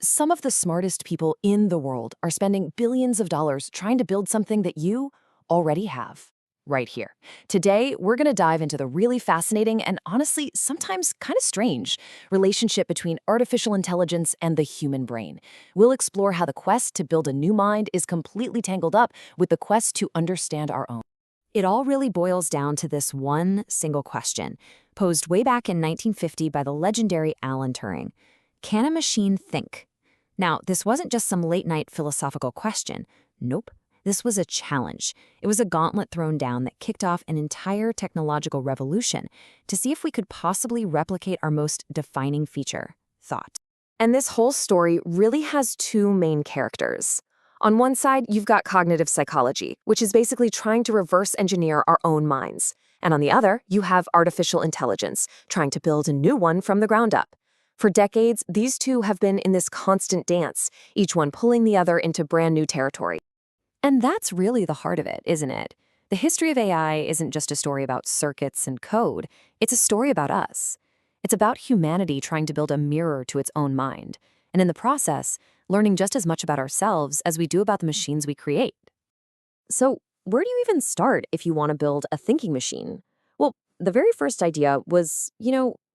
Some of the smartest people in the world are spending billions of dollars trying to build something that you already have right here. Today, we're going to dive into the really fascinating and honestly, sometimes kind of strange relationship between artificial intelligence and the human brain. We'll explore how the quest to build a new mind is completely tangled up with the quest to understand our own. It all really boils down to this one single question, posed way back in 1950 by the legendary Alan Turing. Can a machine think? Now, this wasn't just some late-night philosophical question. Nope. This was a challenge. It was a gauntlet thrown down that kicked off an entire technological revolution to see if we could possibly replicate our most defining feature, thought. And this whole story really has two main characters. On one side, you've got cognitive psychology, which is basically trying to reverse engineer our own minds. And on the other, you have artificial intelligence, trying to build a new one from the ground up. For decades, these two have been in this constant dance, each one pulling the other into brand new territory. And that's really the heart of it, isn't it? The history of AI isn't just a story about circuits and code. It's a story about us. It's about humanity trying to build a mirror to its own mind, and in the process, learning just as much about ourselves as we do about the machines we create. So, where do you even start if you want to build a thinking machine? Well, the very first idea was,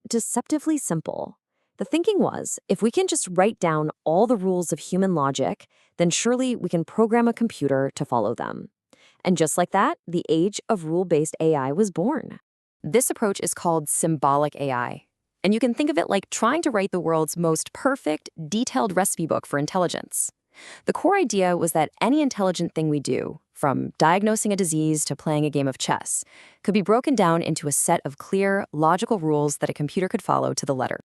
deceptively simple. The thinking was, if we can just write down all the rules of human logic, then surely we can program a computer to follow them. And just like that, the age of rule-based AI was born. This approach is called symbolic AI. And you can think of it like trying to write the world's most perfect, detailed recipe book for intelligence. The core idea was that any intelligent thing we do, from diagnosing a disease to playing a game of chess, could be broken down into a set of clear, logical rules that a computer could follow to the letter.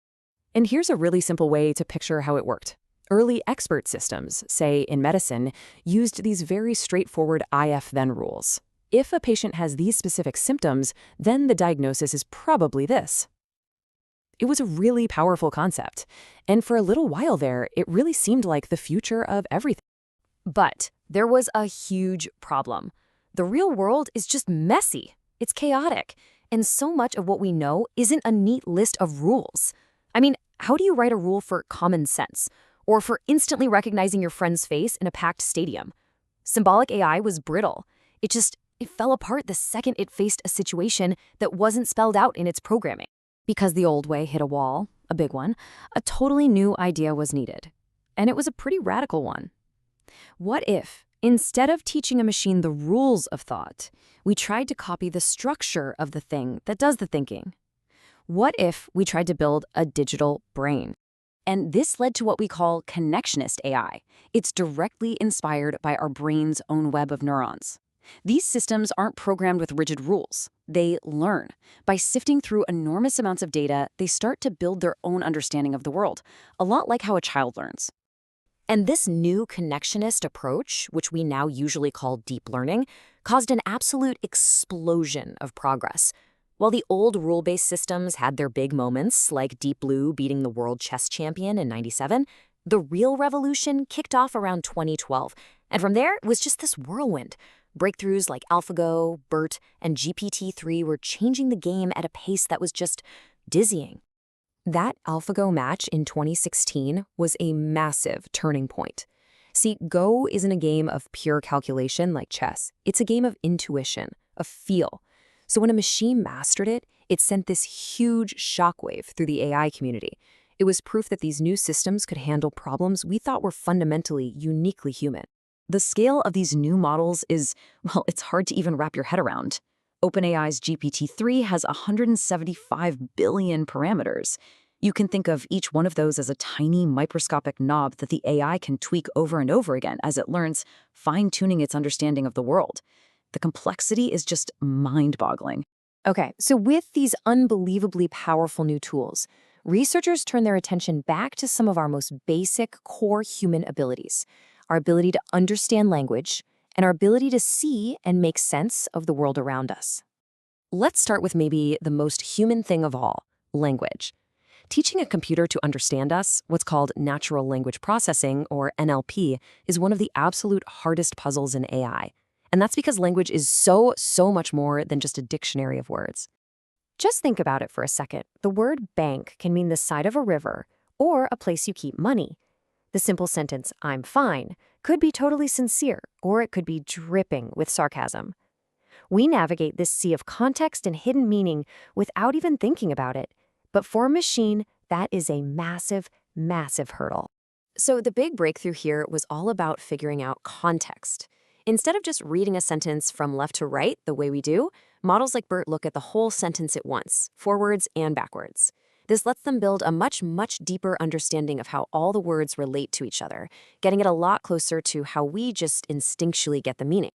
And here's a really simple way to picture how it worked. Early expert systems, say in medicine, used these very straightforward if-then rules. If a patient has these specific symptoms, then the diagnosis is probably this. It was a really powerful concept, and for a little while there, it really seemed like the future of everything. But there was a huge problem. The real world is just messy. It's chaotic, and so much of what we know isn't a neat list of rules. I mean, how do you write a rule for common sense, or for instantly recognizing your friend's face in a packed stadium? Symbolic AI was brittle. It fell apart the second it faced a situation that wasn't spelled out in its programming. Because the old way hit a wall, a big one, a totally new idea was needed. And it was a pretty radical one. What if, instead of teaching a machine the rules of thought, we tried to copy the structure of the thing that does the thinking? What if we tried to build a digital brain? And this led to what we call connectionist AI. It's directly inspired by our brain's own web of neurons. These systems aren't programmed with rigid rules. They learn. By sifting through enormous amounts of data, they start to build their own understanding of the world, a lot like how a child learns. And this new connectionist approach, which we now usually call deep learning, caused an absolute explosion of progress. While the old rule-based systems had their big moments, like Deep Blue beating the world chess champion in '97, the real revolution kicked off around 2012. And from there, it was just this whirlwind. Breakthroughs like AlphaGo, BERT, and GPT-3 were changing the game at a pace that was just dizzying. That AlphaGo match in 2016 was a massive turning point. See, Go isn't a game of pure calculation like chess. It's a game of intuition, of feel. So when a machine mastered it, it sent this huge shockwave through the AI community. It was proof that these new systems could handle problems we thought were fundamentally uniquely human. The scale of these new models is, well, it's hard to even wrap your head around. OpenAI's GPT-3 has 175 billion parameters. You can think of each one of those as a tiny microscopic knob that the AI can tweak over and over again as it learns, fine-tuning its understanding of the world. The complexity is just mind-boggling. Okay, so with these unbelievably powerful new tools, researchers turn their attention back to some of our most basic core human abilities, our ability to understand language, and our ability to see and make sense of the world around us. Let's start with maybe the most human thing of all, language. Teaching a computer to understand us, what's called natural language processing, or NLP, is one of the absolute hardest puzzles in AI. And that's because language is so much more than just a dictionary of words. Just think about it for a second. The word bank can mean the side of a river or a place you keep money. The simple sentence, "I'm fine," could be totally sincere, or it could be dripping with sarcasm. We navigate this sea of context and hidden meaning without even thinking about it. But for a machine, that is a massive, massive hurdle. So the big breakthrough here was all about figuring out context. Instead of just reading a sentence from left to right the way we do, models like BERT look at the whole sentence at once, forwards and backwards. This lets them build a much, much deeper understanding of how all the words relate to each other, getting it a lot closer to how we just instinctually get the meaning.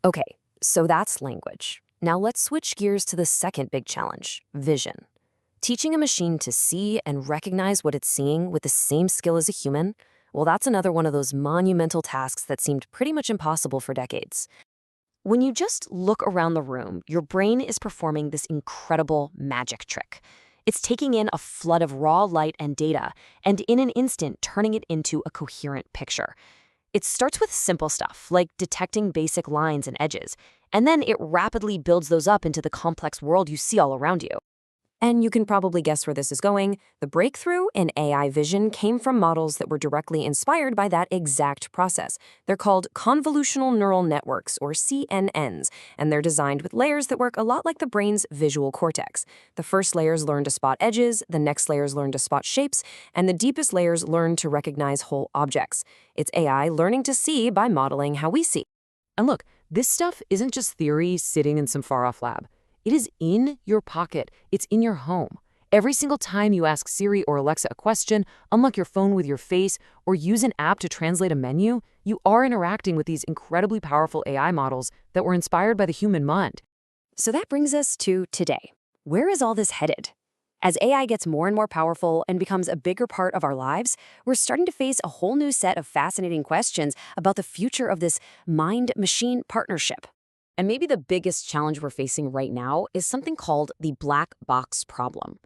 Okay, so that's language. Now let's switch gears to the second big challenge, vision. Teaching a machine to see and recognize what it's seeing with the same skill as a human, well, that's another one of those monumental tasks that seemed pretty much impossible for decades. When you just look around the room, your brain is performing this incredible magic trick. It's taking in a flood of raw light and data, and in an instant, turning it into a coherent picture. It starts with simple stuff, like detecting basic lines and edges, and then it rapidly builds those up into the complex world you see all around you. And you can probably guess where this is going. The breakthrough in AI vision came from models that were directly inspired by that exact process. They're called convolutional neural networks, or CNNs, and they're designed with layers that work a lot like the brain's visual cortex. The first layers learn to spot edges, the next layers learn to spot shapes, and the deepest layers learn to recognize whole objects. It's AI learning to see by modeling how we see. And look, this stuff isn't just theory sitting in some far-off lab. It is in your pocket. It's in your home. Every single time you ask Siri or Alexa a question, unlock your phone with your face, or use an app to translate a menu, you are interacting with these incredibly powerful AI models that were inspired by the human mind. So that brings us to today. Where is all this headed? As AI gets more and more powerful and becomes a bigger part of our lives, we're starting to face a whole new set of fascinating questions about the future of this mind-machine partnership. And maybe the biggest challenge we're facing right now is something called the black box problem.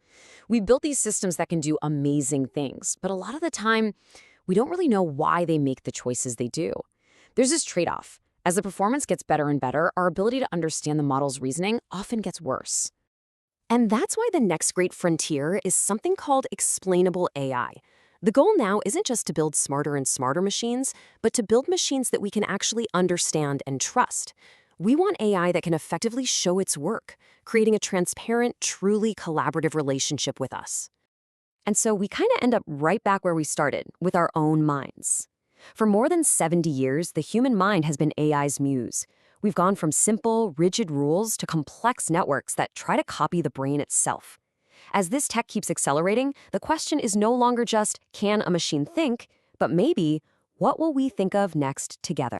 We built these systems that can do amazing things, but a lot of the time, we don't really know why they make the choices they do. There's this trade-off. As the performance gets better and better, our ability to understand the model's reasoning often gets worse. And that's why the next great frontier is something called explainable AI. The goal now isn't just to build smarter and smarter machines, but to build machines that we can actually understand and trust. We want AI that can effectively show its work, creating a transparent, truly collaborative relationship with us. And so we kind of end up right back where we started, with our own minds. For more than 70 years, the human mind has been AI's muse. We've gone from simple, rigid rules to complex networks that try to copy the brain itself. As this tech keeps accelerating, the question is no longer just, can a machine think, but maybe, what will we think of next together?